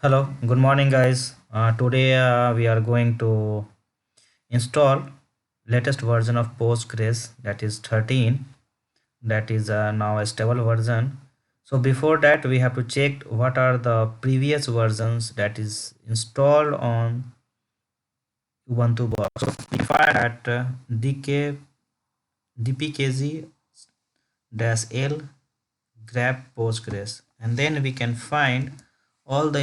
Hello, good morning, guys. Today we are going to install latest version of Postgres, that is 13. That is now a stable version. So before that, we have to check what are the previous versions that is installed on Ubuntu box. So we find at dpkg -l grab Postgres, and then we can find all the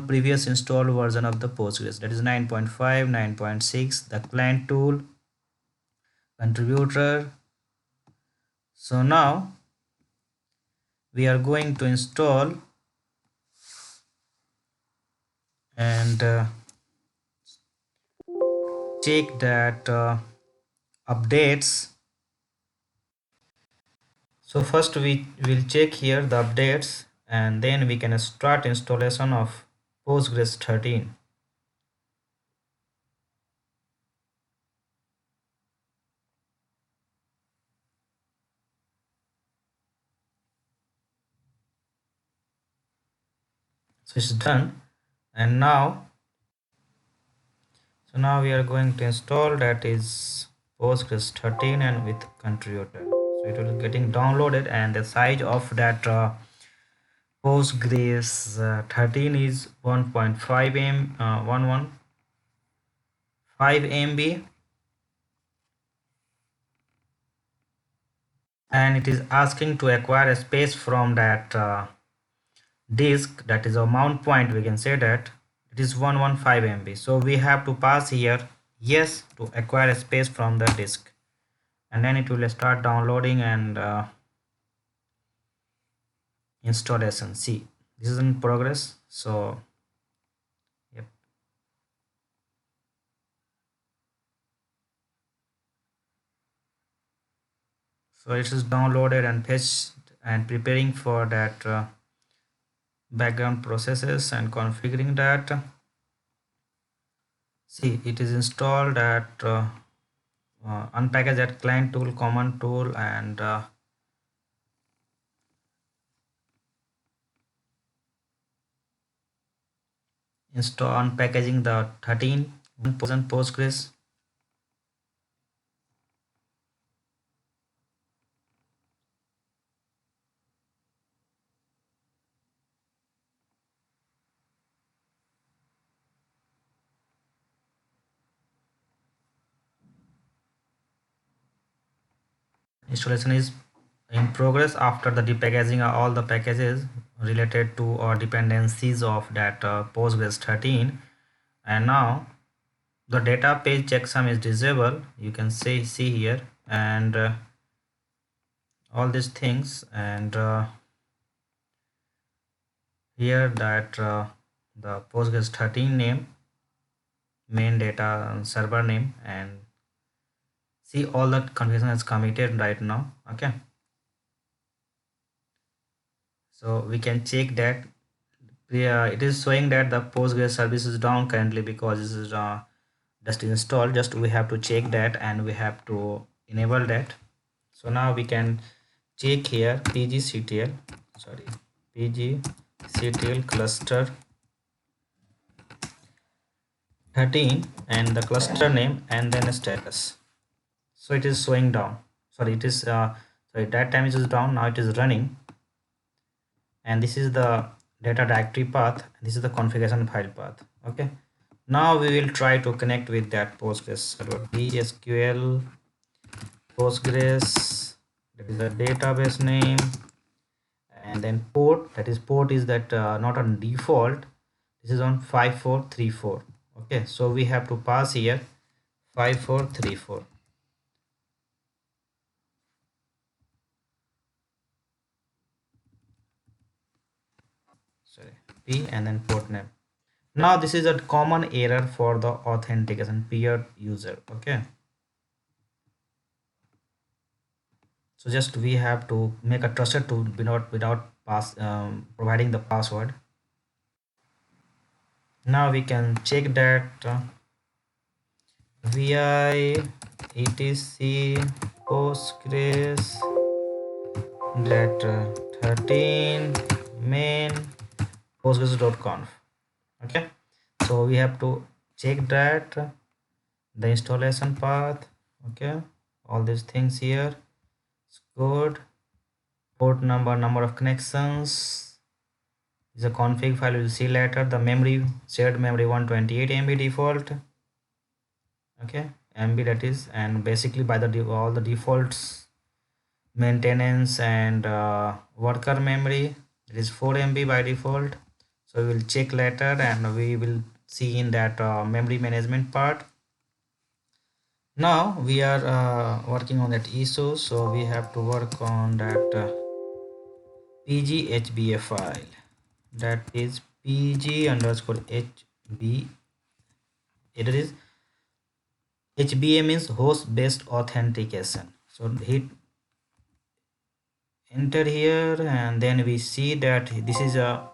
previous installed version of the Postgres, that is 9.5, 9.6, the client tool, contributor. So now we are going to install and check that updates. So first we will check here the updates, and then we can start installation of Postgres 13. So it's done, and now we are going to install, that is Postgres 13 and with contributor. So it will getting downloaded, and the size of that Postgres 13 is 1.5 MB, and it is asking to acquire a space from that disk, that is a mount point. We can say that it is 115 MB, so we have to pass here yes to acquire a space from the disk, and then it will start downloading and installation. See, this is in progress. So yep. So it is downloaded and fetched and preparing for that background processes and configuring that. See, it is installed at unpackage that client tool, command tool, and install unpackaging the 13 Postgres. Installation is in progress. After the depackaging are all the packages related to or dependencies of that Postgres 13, and now the data page checksum is disabled. You can see here, and all these things, and here that the Postgres 13 name, main data server name, and see all that configuration is committed right now. Okay, so we can check that. Yeah, it is showing that the Postgres service is down currently because this is just installed. Just we have to check that, and we have to enable that. So now we can check here pgctl, sorry, pgctl cluster 13 and the cluster name and then a status. So it is showing down. Sorry, it is sorry, that time it is down. Now it is running, and this is the data directory path. This is the configuration file path. Okay, now we will try to connect with that Postgres server. PSQL Postgres, that is the database name, and then port, that is port is that not on default, this is on 5434. Okay, so we have to pass here 5434. Sorry, P and then port name. Now this is a common error for the authentication peer user. Okay, so just we have to make a trusted tool without providing the password. Now we can check that vi etc postgres that 13 main postgres.conf. Okay, so we have to check that the installation path. Okay, all these things here. It's good. Port number, number of connections is a config file. We'll see later. The memory, shared memory 128 MB default. Okay, MB that is, and basically by the all the defaults, maintenance and worker memory, it is 4 MB by default. So we will check later and we will see in that memory management part. Now we are working on that ISO, so we have to work on that pghba file, that is pg underscore hb. It is HBA means host based authentication. So hit enter here and then we see that this is a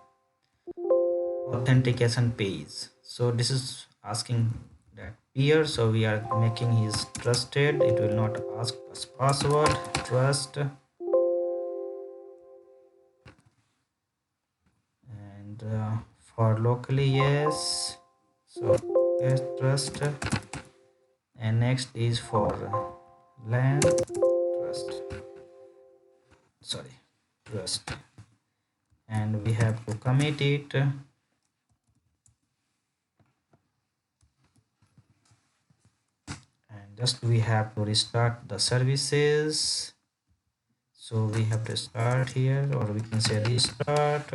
authentication page. So this is asking that peer, so we are making his trusted. It will not ask us password. Trust, and for locally, yes. So yes, trust, and next is for LAN, trust, sorry, trust, and we have to commit it. And just we have to restart the services. So we have to start here, or we can say restart.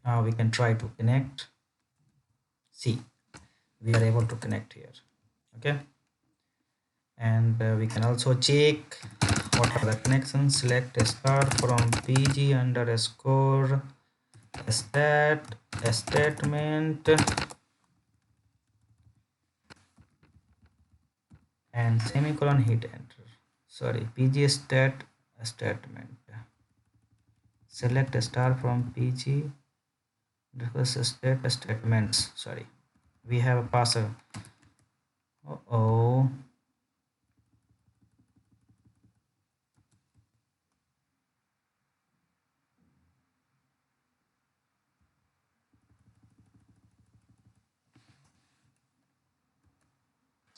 Now we can try to connect. See, we are able to connect here. Okay, and we can also check what are the connections. Select start from pg underscore statement and semicolon, hit enter. Sorry, pg statement. Select star from pg statements. Sorry, we have a parser. Oh,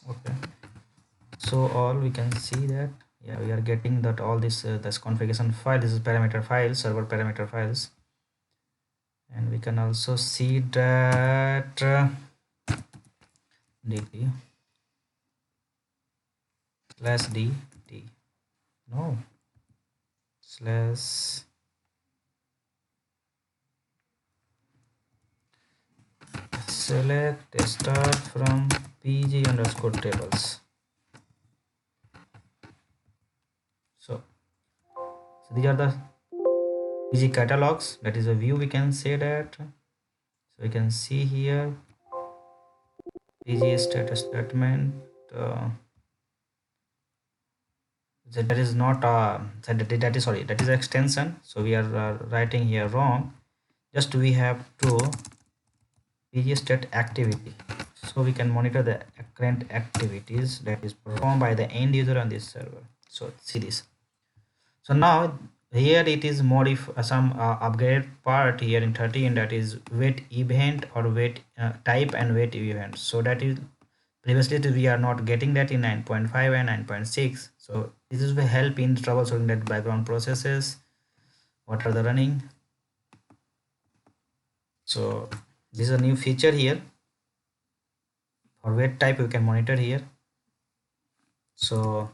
okay. So all we can see that, yeah, we are getting that all this configuration file. This is parameter file, server parameter files, and we can also see that dt slash dt, no, slash select start from pg underscore tables. So these are the pg catalogs. That is a view, we can say that. So we can see here pg status statement. That is not that is, sorry, that is extension. So we are writing here wrong. Just we have to pg state activity, so we can monitor the current activities that is performed by the end user on this server. So see this. So now here it is some upgrade part here in 13, that is wait event or wait type and wait event. So that is previously we are not getting that in 9.5 and 9.6. So this is will help in troubleshooting that background processes, what are the running. So this is a new feature here. For wait type we can monitor here. So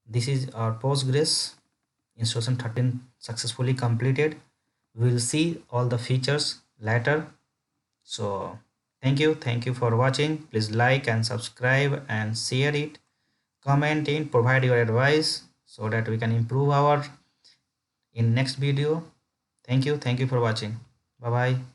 this is our Postgres installation 13 successfully completed. We will see all the features later. So thank you for watching. Please like and subscribe and share it, comment in, provide your advice so that we can improve our in next video. Thank you for watching. Bye bye.